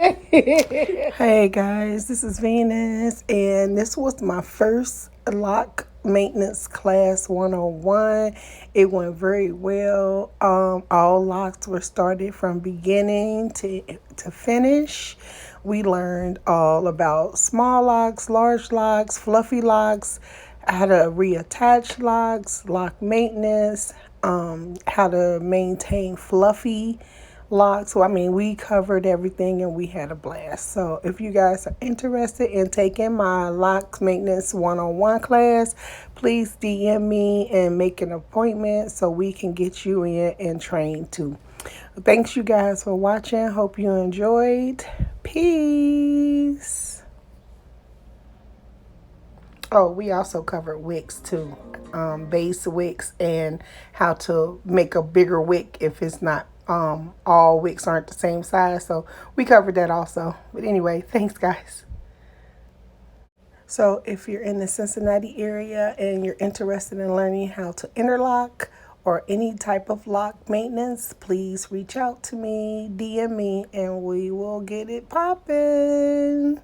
Hey guys, this is Venus, and this was my first lock maintenance class 101. It went very well. All locks were started from beginning to finish. We learned all about small locks, large locks, fluffy locks, how to reattach locks, lock maintenance, how to maintain fluffy locks. So, I mean, we covered everything and we had a blast. So, if you guys are interested in taking my lock maintenance 101 class, please DM me and make an appointment so we can get you in and train too. Thanks, you guys, for watching. Hope you enjoyed. Peace. Oh, we also covered wicks too, base wicks, and how to make a bigger wick if it's not all wicks aren't the same size. So we covered that also. But anyway, thanks guys. So if you're in the Cincinnati area and you're interested in learning how to interlock or any type of lock maintenance, please reach out to me, DM me, and we will get it popping.